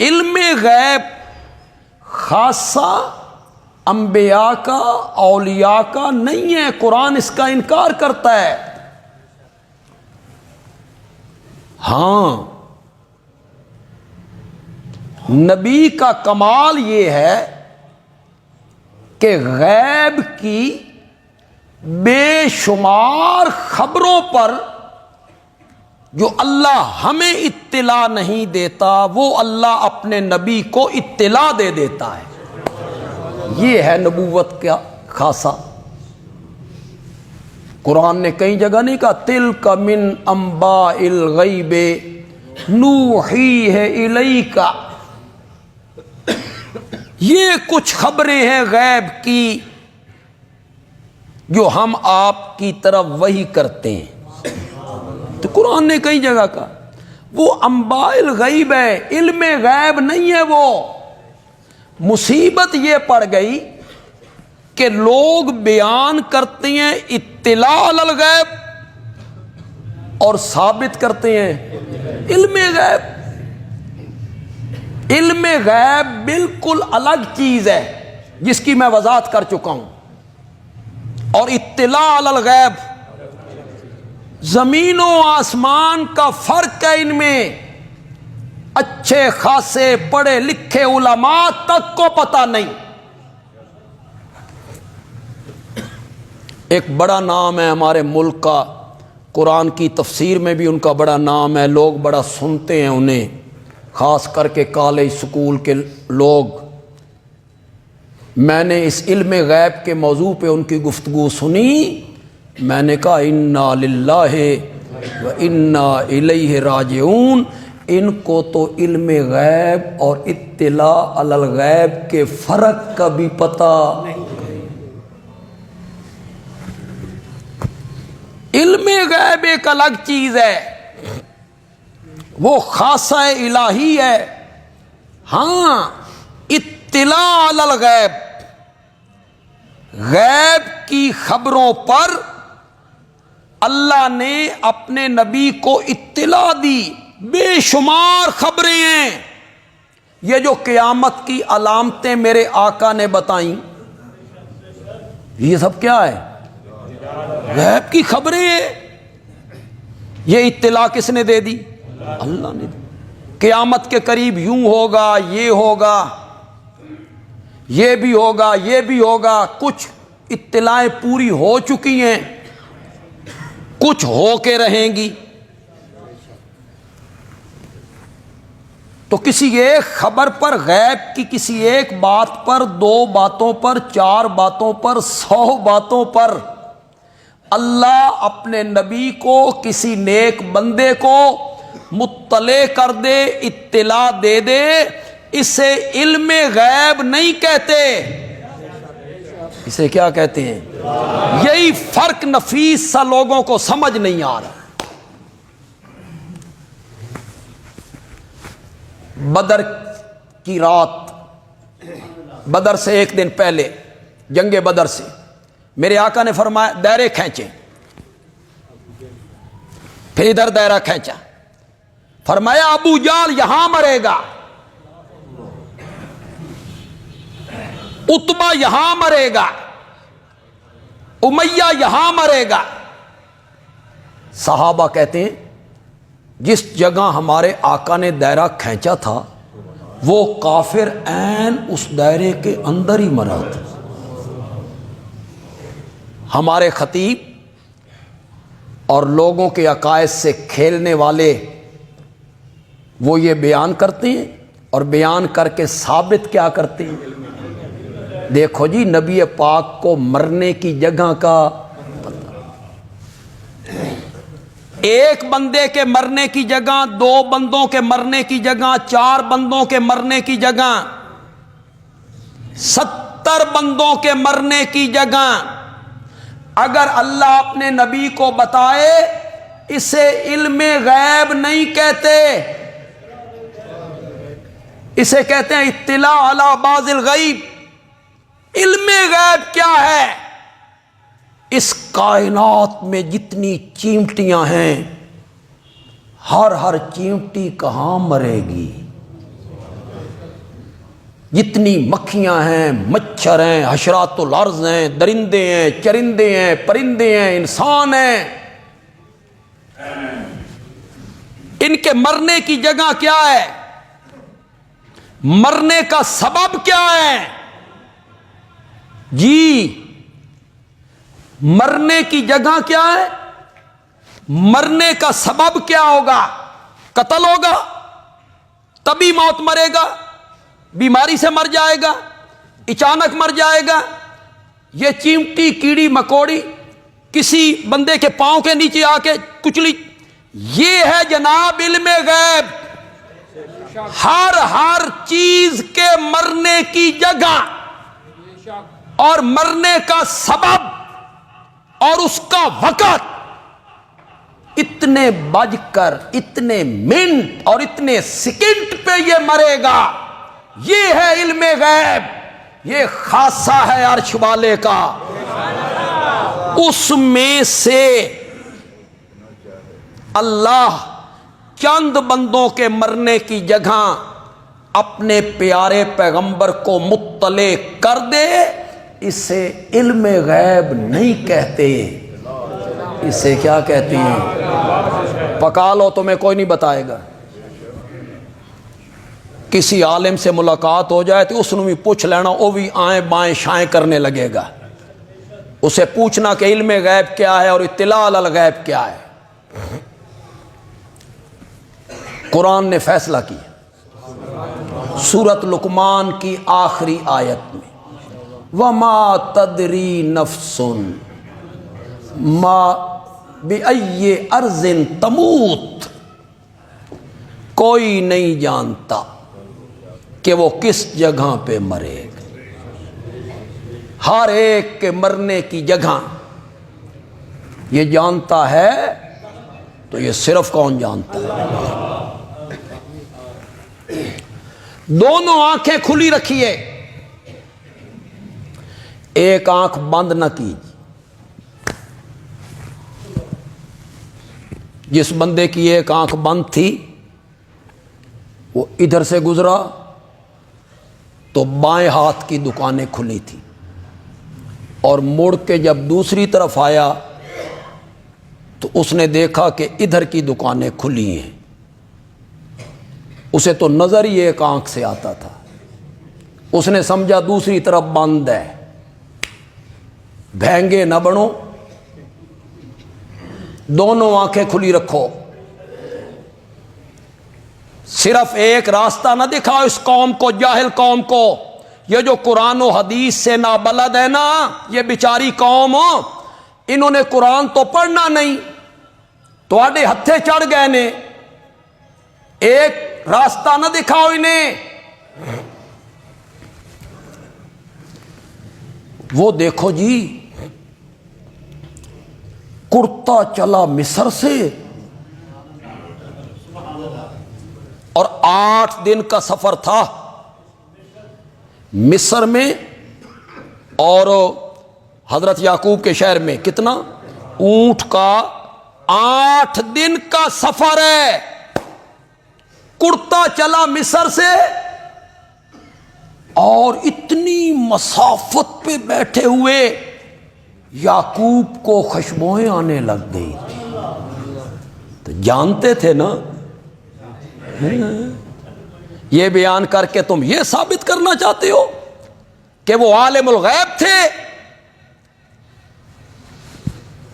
علم غیب خاصہ انبیاء کا اولیاء کا نہیں ہے، قرآن اس کا انکار کرتا ہے۔ ہاں، نبی کا کمال یہ ہے کہ غیب کی بے شمار خبروں پر جو اللہ ہمیں اطلاع نہیں دیتا وہ اللہ اپنے نبی کو اطلاع دے دیتا ہے۔ یہ ہے نبوت کا خاصہ۔ قرآن نے کئی جگہ نہیں کہا تلک من انباء الغیب نوحیہ الیک، یہ کچھ خبریں ہیں غیب کی جو ہم آپ کی طرف وحی کرتے ہیں۔ تو قرآن نے کئی جگہ کہا وہ انباء الغیب ہے، علم غیب نہیں ہے وہ۔ مصیبت یہ پڑ گئی کہ لوگ بیان کرتے ہیں اطلاع علی الغیب اور ثابت کرتے ہیں علم غیب۔ علم غیب بالکل الگ چیز ہے جس کی میں وضاحت کر چکا ہوں، اور اطلاع علی الغیب زمین و آسمان کا فرق ہے۔ ان میں اچھے خاصے پڑھے لکھے علماء تک کو پتہ نہیں۔ ایک بڑا نام ہے ہمارے ملک کا، قرآن کی تفسیر میں بھی ان کا بڑا نام ہے، لوگ بڑا سنتے ہیں انہیں، خاص کر کے کالج سکول کے لوگ۔ میں نے اس علم غیب کے موضوع پہ ان کی گفتگو سنی، میں نے کہا انا للہ و انا الیہ راجعون۔ ان کو تو علم غیب اور اطلاع علی الغیب کے فرق کا بھی پتہ نہیں۔ علم غیب ایک الگ چیز ہے، وہ خاصہ الہی ہے۔ ہاں، اطلاع علی الغیب، غیب کی خبروں پر اللہ نے اپنے نبی کو اطلاع دی، بے شمار خبریں ہیں۔ یہ جو قیامت کی علامتیں میرے آقا نے بتائیں، یہ سب کیا ہے؟ غیب کی خبریں ہیں۔ یہ اطلاع کس نے دے دی؟ اللہ نے دی۔ قیامت کے قریب یوں ہوگا، یہ ہوگا، یہ بھی ہوگا، یہ بھی ہوگا۔ کچھ اطلاعیں پوری ہو چکی ہیں، کچھ ہو کے رہیں گی۔ تو کسی ایک خبر پر، غیب کی کسی ایک بات پر، 2 باتوں پر، 4 باتوں پر، 100 باتوں پر اللہ اپنے نبی کو، کسی نیک بندے کو مطلع کر دے، اطلاع دے دے، اسے علم غیب نہیں کہتے، اسے کیا کہتے ہیں؟ یہی فرق نفیس سا لوگوں کو سمجھ نہیں آ رہا۔ بدر کی رات، بدر سے ایک دن پہلے، جنگ بدر سے، میرے آقا نے فرمایا دائرے کھینچے، پھر ادھر دائرہ کھینچا، فرمایا ابو جال یہاں مرے گا، عتبہ یہاں مرے گا، امیہ یہاں مرے گا۔ صحابہ کہتے ہیں جس جگہ ہمارے آقا نے دائرہ کھینچا تھا وہ کافر عین اس دائرے کے اندر ہی مرا تھا۔ ہمارے خطیب اور لوگوں کے عقائد سے کھیلنے والے وہ یہ بیان کرتے ہیں، اور بیان کر کے ثابت کیا کرتے ہیں؟ دیکھو جی، نبی پاک کو مرنے کی جگہ کا پتہ، ایک بندے کے مرنے کی جگہ، 2 بندوں کے مرنے کی جگہ، 4 بندوں کے مرنے کی جگہ، 70 بندوں کے مرنے کی جگہ اگر اللہ اپنے نبی کو بتائے، اسے علم غیب نہیں کہتے، اسے کہتے ہیں اطلاع علی بعض الغیب۔ علم غیب کیا ہے؟ اس کائنات میں جتنی چیمٹیاں ہیں، ہر چیمٹی کہاں مرے گی، جتنی مکھیاں ہیں، مچھر ہیں، حشرات الارض ہیں، درندے ہیں، چرندے ہیں، پرندے ہیں، انسان ہیں، ان کے مرنے کی جگہ کیا ہے؟ مرنے کا سبب کیا ہے؟ جی مرنے کی جگہ کیا ہے؟ مرنے کا سبب کیا ہوگا؟ قتل ہوگا، تبھی موت مرے گا، بیماری سے مر جائے گا، اچانک مر جائے گا، یہ چیمٹی کیڑی مکوڑی کسی بندے کے پاؤں کے نیچے آ کے کچلی، یہ ہے جناب علم غیب۔ ہر چیز کے مرنے کی جگہ اور مرنے کا سبب اور اس کا وقت اتنے بج کر اتنے منٹ اور اتنے سیکنڈ پہ یہ مرے گا، یہ ہے علم غیب، یہ خاصہ ہے عرش والے کا۔ اس میں سے اللہ چند بندوں کے مرنے کی جگہ اپنے پیارے پیغمبر کو مطلع کر دے، اسے علم غیب نہیں کہتے، اسے کیا کہتے ہیں؟ پکا لو، تمہیں کوئی نہیں بتائے گا۔ کسی عالم سے ملاقات ہو جائے تو اس نے بھی پوچھ لینا، وہ بھی آئیں بائیں شائیں کرنے لگے گا، اسے پوچھنا کہ علم غیب کیا ہے اور اطلاع علی الغیب کیا ہے۔ قرآن نے فیصلہ کیا سورۃ لقمان کی آخری آیت میں، وَمَا تَدْرِي نَفْسٌ مَا بِأَيِّ أَرْضٍ تَمُوتُ، کوئی نہیں جانتا کہ وہ کس جگہ پہ مرے گا۔ ہر ایک کے مرنے کی جگہ یہ جانتا ہے، تو یہ صرف کون جانتا ہے؟ دونوں آنکھیں کھلی رکھیے، ایک آنکھ بند نہ کیجیے۔ جس بندے کی ایک آنکھ بند تھی وہ ادھر سے گزرا تو بائیں ہاتھ کی دکانیں کھلی تھی، اور مڑ کے جب دوسری طرف آیا تو اس نے دیکھا کہ ادھر کی دکانیں کھلی ہیں۔ اسے تو نظر ہی ایک آنکھ سے آتا تھا، اس نے سمجھا دوسری طرف بند ہے۔ بھینگے نہ بنو، دونوں آنکھیں کھلی رکھو۔ صرف ایک راستہ نہ دکھاؤ اس قوم کو، جاہل قوم کو۔ یہ جو قرآن و حدیث سے نابلد ہے نا، یہ بیچاری قوم، انہوں نے قرآن تو پڑھنا نہیں، تواڈے ہتھے چڑھ گئے نے۔ ایک راستہ نہ دکھاؤ انہیں۔ وہ دیکھو جی، کرتا چلا مصر سے، اور 8 دن کا سفر تھا مصر میں، اور حضرت یعقوب کے شہر میں کتنا؟ اونٹ کا 8 دن کا سفر ہے، کرتا چلا مصر سے، اور اتنی مسافت پہ بیٹھے ہوئے یعقوب کو خوشبوئیں آنے لگ گئی۔ تو جانتے تھے نا، یہ بیان کر کے تم یہ ثابت کرنا چاہتے ہو کہ وہ عالم الغیب تھے،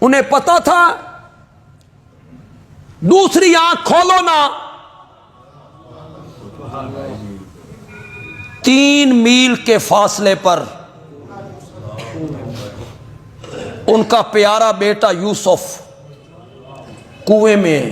انہیں پتا تھا۔ دوسری آنکھ کھولو نا، 3 میل کے فاصلے پر ان کا پیارا بیٹا یوسف کنویں میں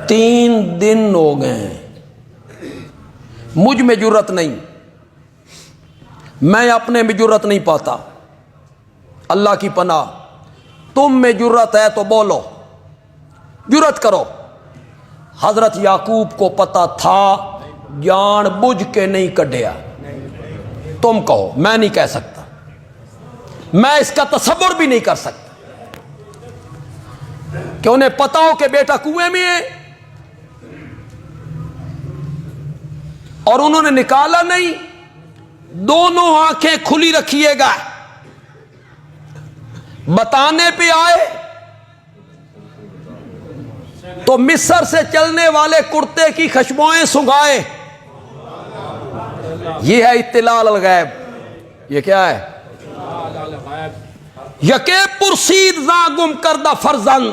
3 دن ہو گئے۔ مجھ میں جرت نہیں، میں اپنے میں جرت نہیں پاتا، اللہ کی پناہ۔ تم میں جرت ہے تو بولو، جرت کرو۔ حضرت یعقوب کو پتا تھا، جان بوجھ کے نہیں کڈیا۔ تم کہو، میں نہیں کہہ سکتا، میں اس کا تصور بھی نہیں کر سکتا کہ انہیں پتا ہو کہ بیٹا کنویں میں ہے۔ اور انہوں نے نکالا نہیں، دونوں آنکھیں کھلی رکھیے گا، بتانے پہ آئے تو مصر سے چلنے والے کرتے کی خشبوئیں سنگھائے. یہ ہے اطلاع الغیب. یہ کیا ہے؟ یکے پرسید زاں گم کردہ فرزند،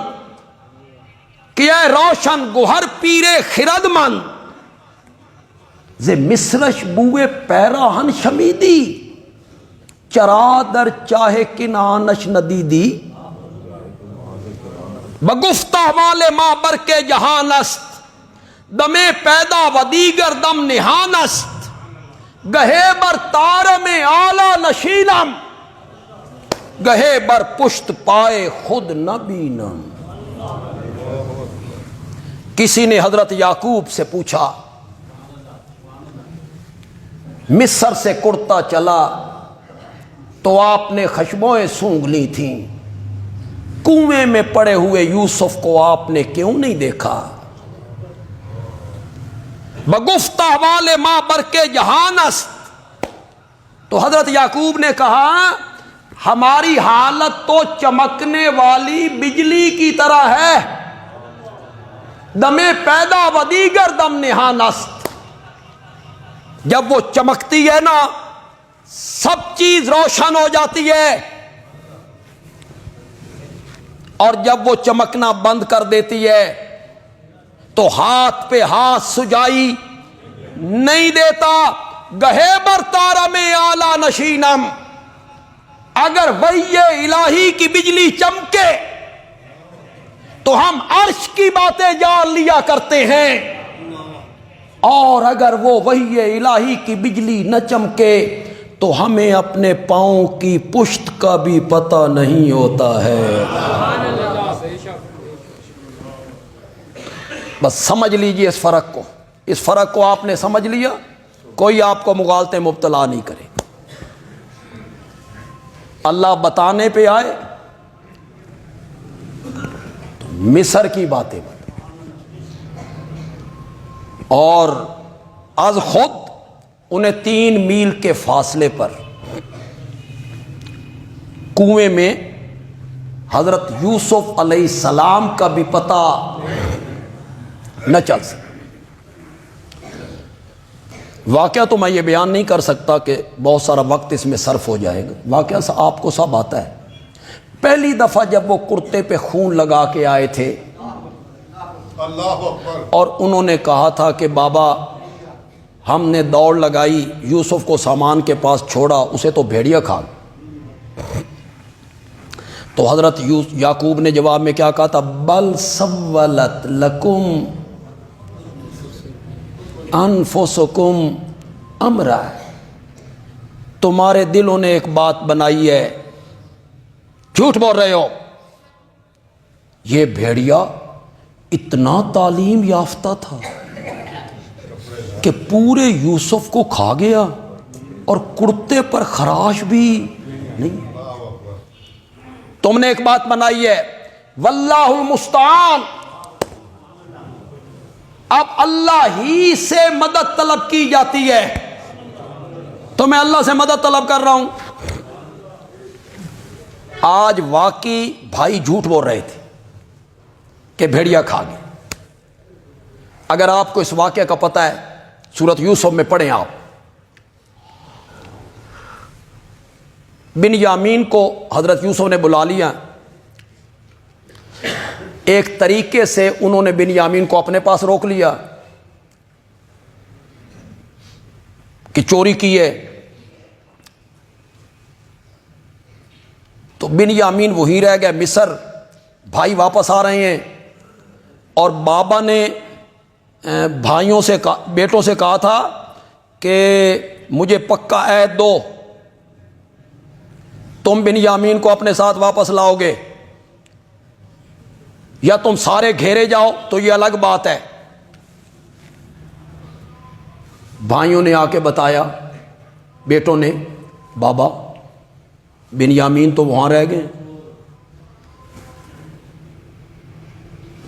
کیا روشن گوہر پیرے خرد من، ز مصرش بوئے پیراہن شمیدی، چرا در چاہے کنانش ندیدی، بگفتہ والے ماں بر کے جہان است، دمے پیدا و دیگر دم نہان است، گہے بر تار میں آلہ نشینم، گہے بر پشت پائے خود نہ بینم. کسی نے حضرت یعقوب سے پوچھا، مصر سے کرتا چلا تو آپ نے خشبوئیں سونگھ لی تھیں، کنویں میں پڑے ہوئے یوسف کو آپ نے کیوں نہیں دیکھا؟ بگفتہ والے ماں بر کے جہان است. تو حضرت یعقوب نے کہا ہماری حالت تو چمکنے والی بجلی کی طرح ہے، دمے پیدا و دیگر دم نہان است. جب وہ چمکتی ہے نا سب چیز روشن ہو جاتی ہے، اور جب وہ چمکنا بند کر دیتی ہے تو ہاتھ پہ ہاتھ سجائی نہیں دیتا. گہے بر تارا میں آلہ نشینم، اگر وحی الہی کی بجلی چمکے تو ہم عرش کی باتیں جان لیا کرتے ہیں، اور اگر وہ وحی الہی کی بجلی نہ چمکے تو ہمیں اپنے پاؤں کی پشت کا بھی پتہ نہیں ہوتا ہے. بس سمجھ لیجئے اس فرق کو. اس فرق کو آپ نے سمجھ لیا، کوئی آپ کو مغالطے مبتلا نہیں کرے. اللہ بتانے پہ آئے تو مصر کی باتیں اور از خود انہیں 3 میل کے فاصلے پر کنویں میں حضرت یوسف علیہ السلام کا بھی پتہ نہ چل سکا. واقعہ تو میں یہ بیان نہیں کر سکتا کہ بہت سارا وقت اس میں صرف ہو جائے گا. واقعہ آپ کو سب آتا ہے. پہلی دفعہ جب وہ کرتے پہ خون لگا کے آئے تھے اور انہوں نے کہا تھا کہ بابا ہم نے دوڑ لگائی، یوسف کو سامان کے پاس چھوڑا، اسے تو بھیڑیا کھا گیا. تو حضرت یعقوب نے جواب میں کیا کہا تھا؟ بل سولت لکم انفسکم امرا، تمہارے دلوں نے ایک بات بنائی ہے، جھوٹ بول رہے ہو. یہ بھیڑیا اتنا تعلیم یافتہ تھا کہ پورے یوسف کو کھا گیا اور کرتے پر خراش بھی نہیں. تم نے ایک بات بنائی ہے، واللہ المستعان. اب اللہ ہی سے مدد طلب کی جاتی ہے، تو میں اللہ سے مدد طلب کر رہا ہوں. آج واقعی بھائی جھوٹ بول رہے تھے کہ بھیڑیا کھا گئے. اگر آپ کو اس واقعہ کا پتہ ہے سورۃ یوسف میں پڑھیں آپ. بنیامین کو حضرت یوسف نے بلا لیا. ایک طریقے سے انہوں نے بنیامین کو اپنے پاس روک لیا کہ چوری کی ہے. تو بنیامین وہی رہ گئے مصر. بھائی واپس آ رہے ہیں اور بابا نے بھائیوں سے بیٹوں سے کہا تھا کہ مجھے پکا عہد دو، تم بنیامین کو اپنے ساتھ واپس لاؤ گے یا تم سارے گھیرے جاؤ تو یہ الگ بات ہے. بھائیوں نے آ کے بتایا، بیٹوں نے، بابا بنیامین تو وہاں رہ گئے،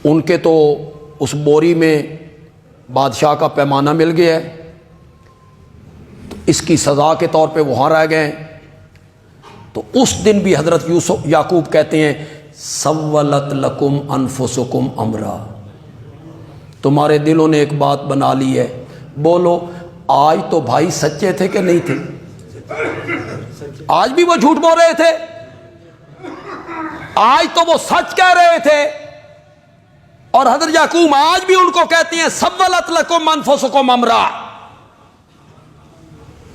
ان کے تو اس بوری میں بادشاہ کا پیمانہ مل گیا ہے، اس کی سزا کے طور پہ وہاں رہ گئے. تو اس دن بھی حضرت یوسف یعقوب کہتے ہیں سولت لکم انفسکم امرا، تمہارے دلوں نے ایک بات بنا لی ہے. بولو آج تو بھائی سچے تھے کہ نہیں تھے؟ آج بھی وہ جھوٹ بول رہے تھے؟ آج تو وہ سچ کہہ رہے تھے. اور حضرت یعقوب آج بھی ان کو کہتی ہیں سولت لکم انفسکم امرا،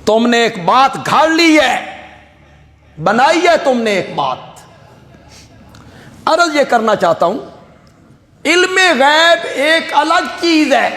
تم نے ایک بات گھاڑ لی ہے، بنائی ہے تم نے ایک بات. عرض یہ کرنا چاہتا ہوں، علم غیب ایک الگ چیز ہے،